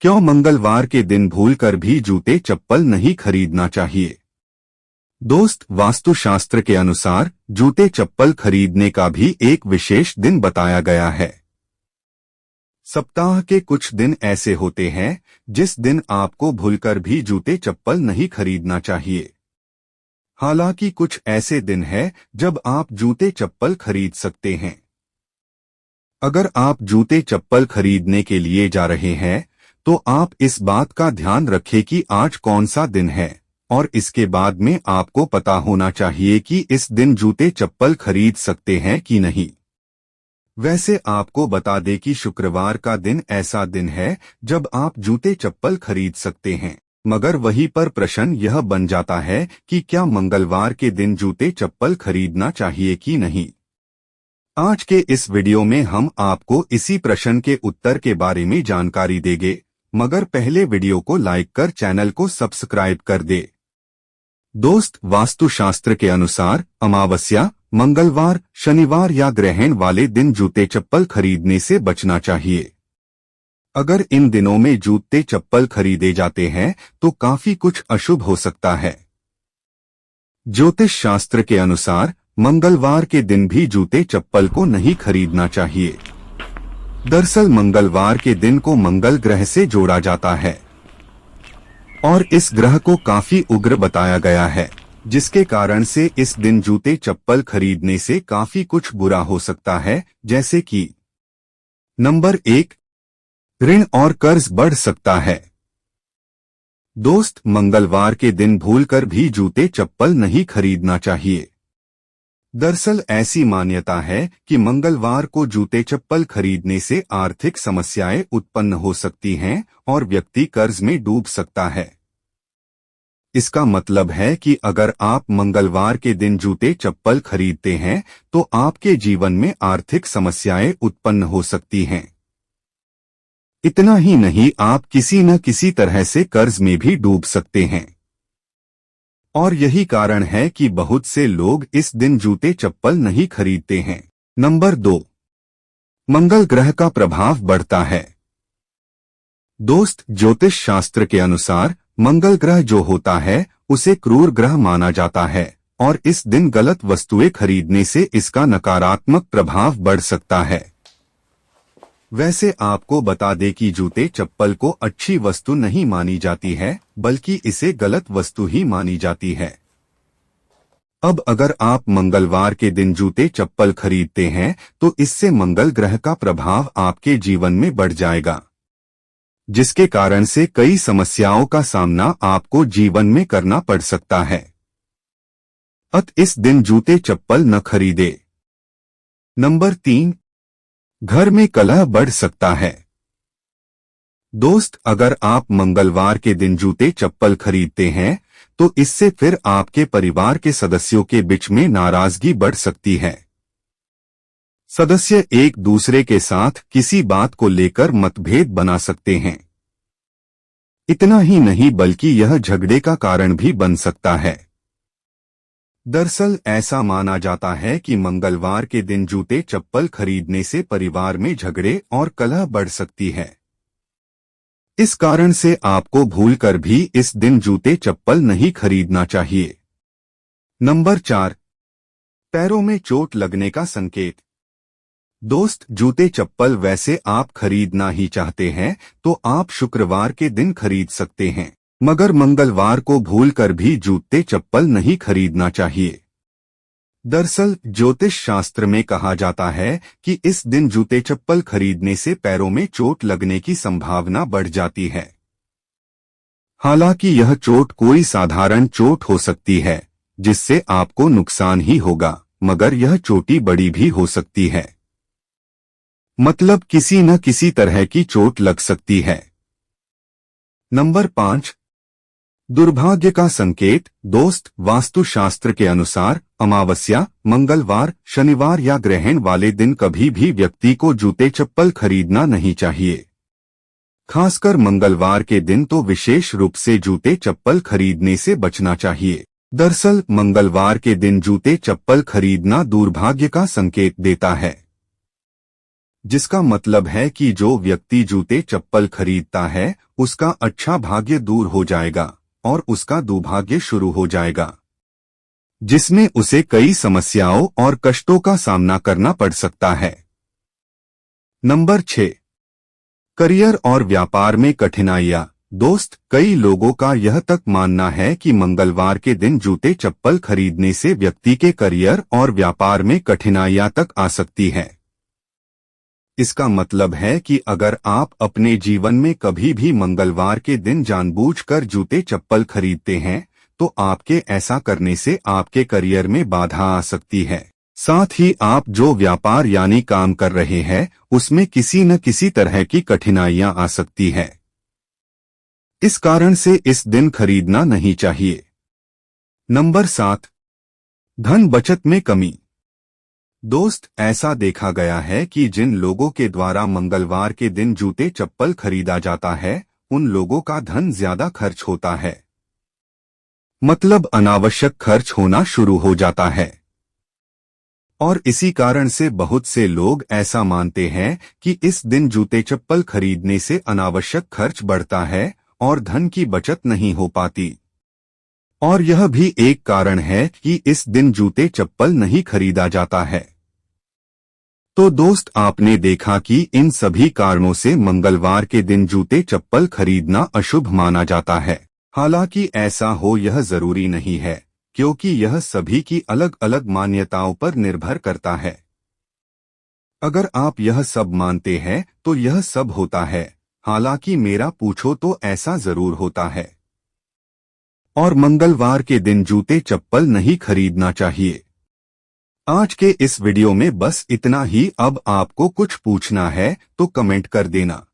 क्यों मंगलवार के दिन भूलकर भी जूते चप्पल नहीं खरीदना चाहिए? दोस्त, वास्तुशास्त्र के अनुसार जूते चप्पल खरीदने का भी एक विशेष दिन बताया गया है। सप्ताह के कुछ दिन ऐसे होते हैं जिस दिन आपको भूलकर भी जूते चप्पल नहीं खरीदना चाहिए। हालांकि कुछ ऐसे दिन हैं जब आप जूते चप्पल खरीद सकते हैं। अगर आप जूते चप्पल खरीदने के लिए जा रहे हैं तो आप इस बात का ध्यान रखें कि आज कौन सा दिन है, और इसके बाद में आपको पता होना चाहिए कि इस दिन जूते चप्पल खरीद सकते हैं कि नहीं। वैसे आपको बता दें कि शुक्रवार का दिन ऐसा दिन है जब आप जूते चप्पल खरीद सकते हैं, मगर वहीं पर प्रश्न यह बन जाता है कि क्या मंगलवार के दिन जूते चप्पल खरीदना चाहिए कि नहीं। आज के इस वीडियो में हम आपको इसी प्रश्न के उत्तर के बारे में जानकारी देंगे, मगर पहले वीडियो को लाइक कर चैनल को सब्सक्राइब कर दे। दोस्त, वास्तुशास्त्र के अनुसार अमावस्या, मंगलवार, शनिवार या ग्रहण वाले दिन जूते चप्पल खरीदने से बचना चाहिए। अगर इन दिनों में जूते चप्पल खरीदे जाते हैं तो काफी कुछ अशुभ हो सकता है। ज्योतिष शास्त्र के अनुसार मंगलवार के दिन भी जूते चप्पल को नहीं खरीदना चाहिए। दरअसल मंगलवार के दिन को मंगल ग्रह से जोड़ा जाता है और इस ग्रह को काफी उग्र बताया गया है, जिसके कारण से इस दिन जूते चप्पल खरीदने से काफी कुछ बुरा हो सकता है, जैसे कि नंबर 1, ऋण और कर्ज बढ़ सकता है। दोस्त, मंगलवार के दिन भूलकर भी जूते चप्पल नहीं खरीदना चाहिए। दरअसल ऐसी मान्यता है कि मंगलवार को जूते चप्पल खरीदने से आर्थिक समस्याएं उत्पन्न हो सकती हैं और व्यक्ति कर्ज में डूब सकता है। इसका मतलब है कि अगर आप मंगलवार के दिन जूते चप्पल खरीदते हैं तो आपके जीवन में आर्थिक समस्याएं उत्पन्न हो सकती हैं। इतना ही नहीं, आप किसी न किसी तरह से कर्ज में भी डूब सकते हैं। और यही कारण है कि बहुत से लोग इस दिन जूते चप्पल नहीं खरीदते हैं। नंबर 2, मंगल ग्रह का प्रभाव बढ़ता है। दोस्त, ज्योतिष शास्त्र के अनुसार मंगल ग्रह जो होता है उसे क्रूर ग्रह माना जाता है और इस दिन गलत वस्तुएं खरीदने से इसका नकारात्मक प्रभाव बढ़ सकता है। वैसे आपको बता दें कि जूते चप्पल को अच्छी वस्तु नहीं मानी जाती है, बल्कि इसे गलत वस्तु ही मानी जाती है। अब अगर आप मंगलवार के दिन जूते चप्पल खरीदते हैं तो इससे मंगल ग्रह का प्रभाव आपके जीवन में बढ़ जाएगा, जिसके कारण से कई समस्याओं का सामना आपको जीवन में करना पड़ सकता है। इस दिन जूते चप्पल न खरीदे। नंबर 3, घर में कलह बढ़ सकता है। दोस्त, अगर आप मंगलवार के दिन जूते चप्पल खरीदते हैं तो इससे फिर आपके परिवार के सदस्यों के बीच में नाराजगी बढ़ सकती है। सदस्य एक दूसरे के साथ किसी बात को लेकर मतभेद बना सकते हैं। इतना ही नहीं, बल्कि यह झगड़े का कारण भी बन सकता है। दरअसल ऐसा माना जाता है कि मंगलवार के दिन जूते चप्पल खरीदने से परिवार में झगड़े और कलह बढ़ सकती है। इस कारण से आपको भूलकर भी इस दिन जूते चप्पल नहीं खरीदना चाहिए। नंबर 4, पैरों में चोट लगने का संकेत। दोस्त, जूते चप्पल वैसे आप खरीदना ही चाहते हैं तो आप शुक्रवार के दिन खरीद सकते हैं, मगर मंगलवार को भूलकर भी जूते चप्पल नहीं खरीदना चाहिए। दरअसल ज्योतिष शास्त्र में कहा जाता है कि इस दिन जूते चप्पल खरीदने से पैरों में चोट लगने की संभावना बढ़ जाती है। हालांकि यह चोट कोई साधारण चोट हो सकती है जिससे आपको नुकसान ही होगा, मगर यह चोटी बड़ी भी हो सकती है। मतलब किसी न किसी तरह की चोट लग सकती है। नंबर 5, दुर्भाग्य का संकेत। दोस्त, वास्तुशास्त्र के अनुसार अमावस्या, मंगलवार, शनिवार या ग्रहण वाले दिन कभी भी व्यक्ति को जूते चप्पल खरीदना नहीं चाहिए। खासकर मंगलवार के दिन तो विशेष रूप से जूते चप्पल खरीदने से बचना चाहिए। दरअसल मंगलवार के दिन जूते चप्पल खरीदना दुर्भाग्य का संकेत देता है। जिसका मतलब है कि जो व्यक्ति जूते चप्पल खरीदता है उसका अच्छा भाग्य दूर हो जाएगा और उसका दुर्भाग्य शुरू हो जाएगा, जिसमें उसे कई समस्याओं और कष्टों का सामना करना पड़ सकता है। नंबर 6, करियर और व्यापार में कठिनाइयां। दोस्त, कई लोगों का यह तक मानना है कि मंगलवार के दिन जूते चप्पल खरीदने से व्यक्ति के करियर और व्यापार में कठिनाइयां तक आ सकती है। इसका मतलब है कि अगर आप अपने जीवन में कभी भी मंगलवार के दिन जानबूझकर जूते चप्पल खरीदते हैं तो आपके ऐसा करने से आपके करियर में बाधा आ सकती है। साथ ही आप जो व्यापार यानी काम कर रहे हैं उसमें किसी न किसी तरह की कठिनाइयां आ सकती है। इस कारण से इस दिन खरीदना नहीं चाहिए। नंबर 7, धन बचत में कमी। दोस्त, ऐसा देखा गया है कि जिन लोगों के द्वारा मंगलवार के दिन जूते चप्पल खरीदा जाता है उन लोगों का धन ज्यादा खर्च होता है, मतलब अनावश्यक खर्च होना शुरू हो जाता है। और इसी कारण से बहुत से लोग ऐसा मानते हैं कि इस दिन जूते चप्पल खरीदने से अनावश्यक खर्च बढ़ता है और धन की बचत नहीं हो पाती। और यह भी एक कारण है कि इस दिन जूते चप्पल नहीं खरीदा जाता है। तो दोस्त, आपने देखा कि इन सभी कारणों से मंगलवार के दिन जूते चप्पल खरीदना अशुभ माना जाता है। हालांकि ऐसा हो यह जरूरी नहीं है, क्योंकि यह सभी की अलग अलग मान्यताओं पर निर्भर करता है। अगर आप यह सब मानते हैं तो यह सब होता है, हालांकि मेरा पूछो तो ऐसा जरूर होता है। और मंगलवार के दिन जूते चप्पल नहीं खरीदना चाहिए। आज के इस वीडियो में बस इतना ही। अब आपको कुछ पूछना है तो कमेंट कर देना।